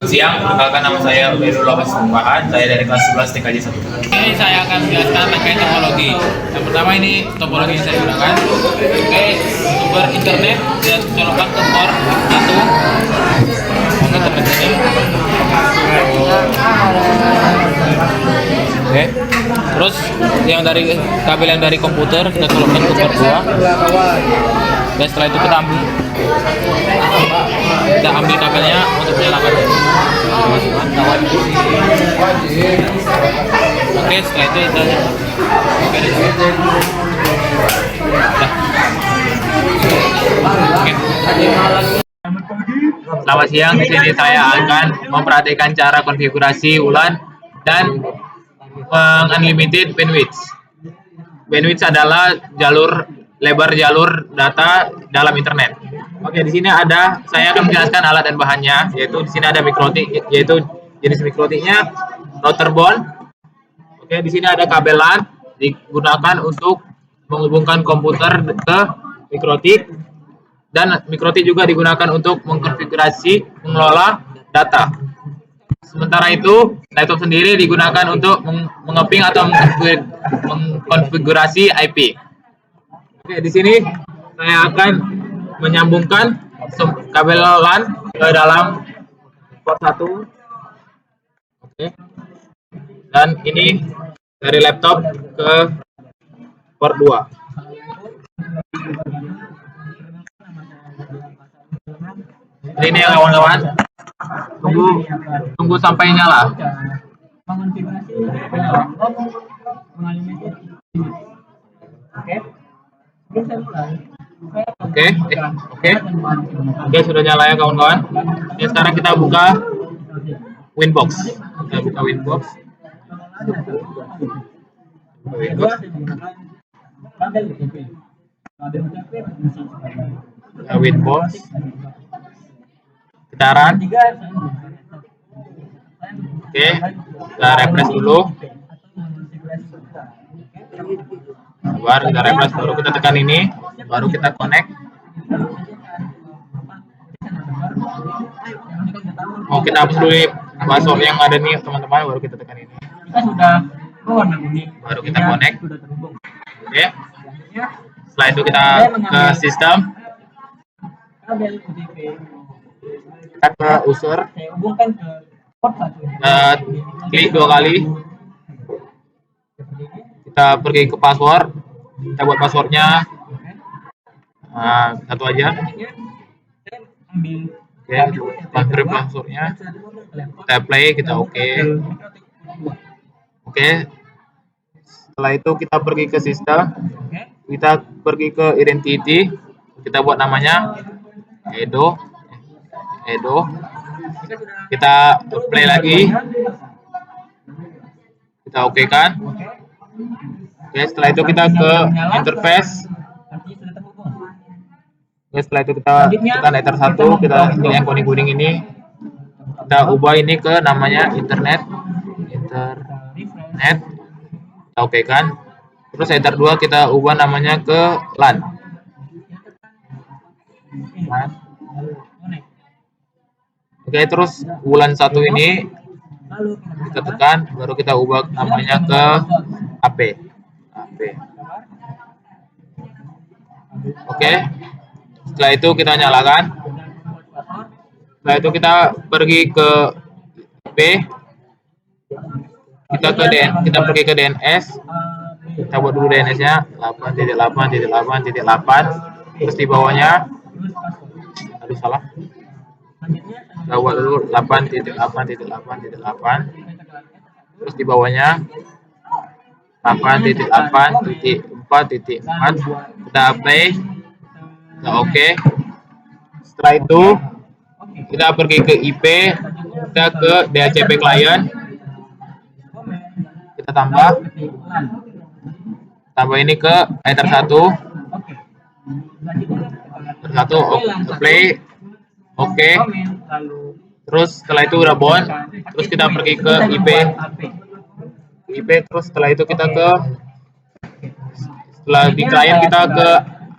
Siang, perkenalkan nama saya Ubaidul Abbas Tumpahan, saya dari kelas 11 TKJ 1. Ini saya akan menjelaskan terkait topologi. Yang pertama ini topologi yang saya gunakan. Oke, sumber internet dan colokan ke port 1. Oke, internet ini. Oke. Terus yang dari kabel yang dari komputer kita colokkan ke port 2. Dan setelah itu kita ambil kabelnya untuk menyalakan. Oke, setelah itu kita Selamat siang, di sini saya akan memperhatikan cara konfigurasi WLAN dan unlimited bandwidth. Bandwidth adalah lebar jalur data dalam internet. Oke, di sini saya akan menjelaskan alat dan bahannya, yaitu di sini ada mikrotik, yaitu jenis mikrotiknya router bond. Oke, di sini ada kabel LAN digunakan untuk menghubungkan komputer ke mikrotik, dan mikrotik juga digunakan untuk mengkonfigurasi mengelola data. Sementara itu, laptop sendiri digunakan untuk mengeping atau mengkonfigurasi IP. Oke, di sini saya akan menyambungkan kabel LAN ke dalam port 1. Oke. Dan ini dari laptop ke port 2. Ini ya kawan-kawan. Tunggu sampai nyala. Oke, sudah nyala ya kawan-kawan. Ini sekarang kita buka Winbox. Buka Winbox. Winbox. Gitaran. Oke, kita refresh dulu. Baru kita refresh, baru kita tekan ini, baru kita connect. Mau kita hapus dulu password yang ada nih teman-teman, baru kita tekan ini. Baru kita connect. Oke. Setelah itu kita ke sistem. Kita ke user. Klik 2 kali. Kita pergi ke password. Kita buat passwordnya satu aja. Oke, kita passwordnya. Kita play, kita oke. Setelah itu kita pergi ke sistem. Kita pergi ke identity. Kita buat namanya Edo. Kita play lagi. Kita oke kan. Oke, setelah itu kita ke interface. Oke, setelah itu kita tekan enter 1, kita pilih yang kuning-kuning ini. Kita ubah ini ke namanya internet. Kita oke kan. Terus enter 2 kita ubah namanya ke LAN. Oke, terus WLAN 1 ini kita tekan, baru kita ubah namanya ke AP. Oke. Setelah itu kita nyalakan. Setelah itu kita pergi ke IP. Kita pergi ke DNS. Kita buat dulu DNS-nya 8.8.8.8. Terus di bawahnya salah. Kita buat dulu 8.8.8.8. Terus di bawahnya 8.8.4.4. Kita apply. Kita oke. Setelah itu kita pergi ke IP, kita ke DHCP client. Kita tambah ini ke enter 1. Play. Oke. Terus setelah itu udah bond. Terus kita pergi ke IP. Terus setelah itu kita setelah di client kita ke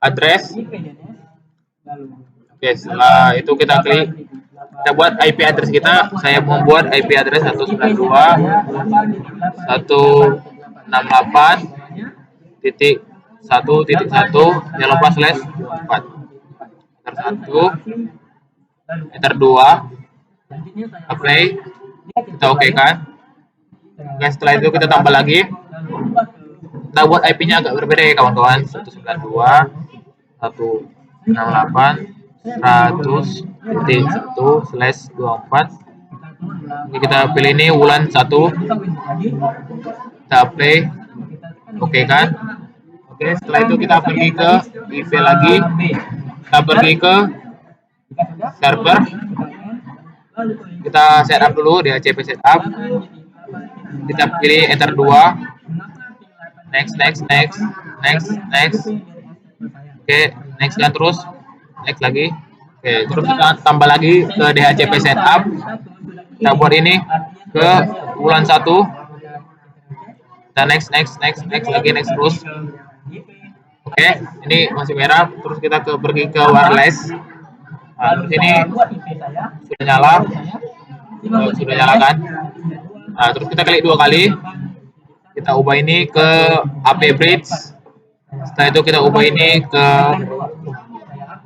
address. Oke, setelah itu kita klik Kita buat IP address kita. Saya membuat IP address 192.168.1.1, jangan lupa /4. Enter 1, enter 2, apply, kita oke kan. Oke, setelah itu kita tambah lagi. Kita buat IP-nya agak berbeda ya kawan-kawan. 192.168.100.1/24. Ini kita pilih ini wulan 1. Kita apply, oke kan. Oke, setelah itu kita pergi ke IP lagi. Kita pergi ke server. Kita setup dulu di DHCP setup. Kita pilih enter 2. Next. Oke, next dan terus next lagi. Oke, terus kita tambah lagi ke DHCP setup. Kita buat ini ke wulan 1. Kita next lagi, next terus. Oke, ini masih merah. Terus kita pergi ke wireless. Nah, terus ini sudah nyala. Sudah nyala kan? Nah, terus kita klik 2 kali. Kita ubah ini ke AP bridge. Setelah itu kita ubah ini ke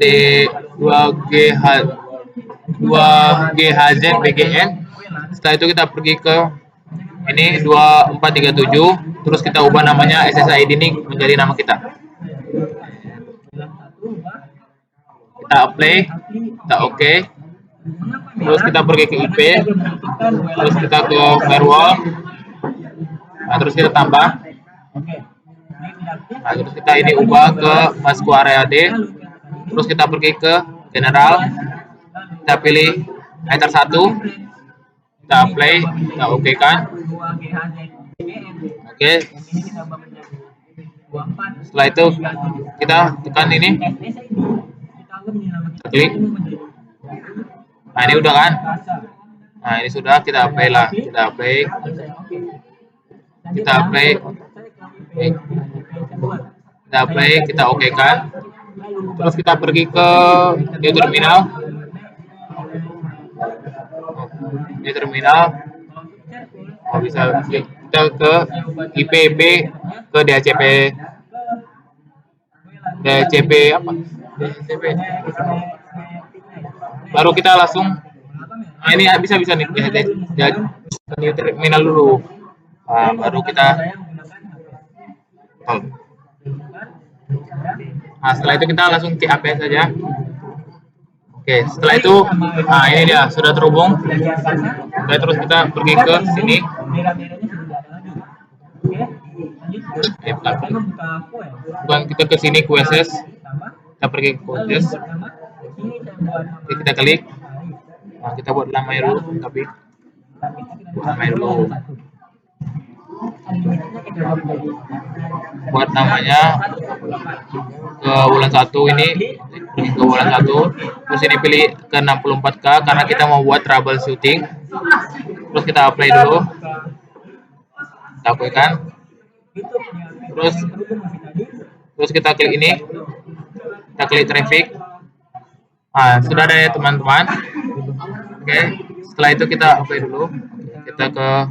D2GHZ BGN. Setelah itu kita pergi ke ini 2437. Terus kita ubah namanya SSID ini menjadi nama kita. Kita apply, kita oke. Terus kita pergi ke IP. Terus kita ke firewall. Nah, terus kita tambah. Nah, terus kita ini ubah ke masuk area D. Terus kita pergi ke general. Kita pilih enter 1. Kita apply, kita oke kan. Oke. Setelah itu kita tekan ini. Kita klik. Nah, ini udah kan. Nah, ini sudah, kita apply lah. Kita apply, kita oke kan. Terus kita pergi ke new terminal. Oh, bisa kita ke IP ke DHCP apa? DHCP. Baru kita langsung. Nah, ini bisa nih ke new terminal dulu. Nah, baru kita. Nah, setelah itu kita langsung ke AP saja. Oke, setelah itu, nah ini dia sudah terhubung. Oke, terus kita pergi ke sini. Bukan, kita ke sini QSS. Kita pergi ke QSS. Oke, kita klik. Nah, kita buat namanya dulu, tapi buat namanya ke bulan 1 ini, ke bulan 1. Terus ini pilih ke 64K karena kita mau buat troubleshooting. Terus kita apply dulu. Kita apply kan. Terus kita klik ini. Kita klik traffic. Nah, sudah ada ya teman-teman. Oke, setelah itu kita apply dulu. Kita ke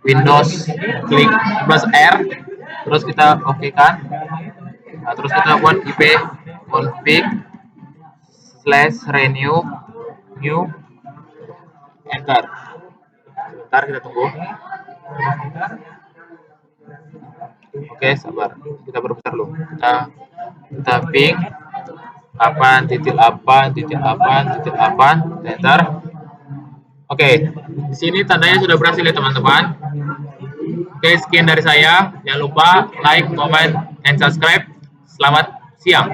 Windows, klik plus R, terus kita oke kan. Nah, terus kita buat IP config/renew new enter. Bentar, kita tunggu. Oke, sabar, kita berputar dulu. Kita ping 8.8.8.8 enter. Oke, di sini tandanya sudah berhasil ya teman-teman. Oke, sekian dari saya. Jangan lupa like, comment, and subscribe. Selamat siang.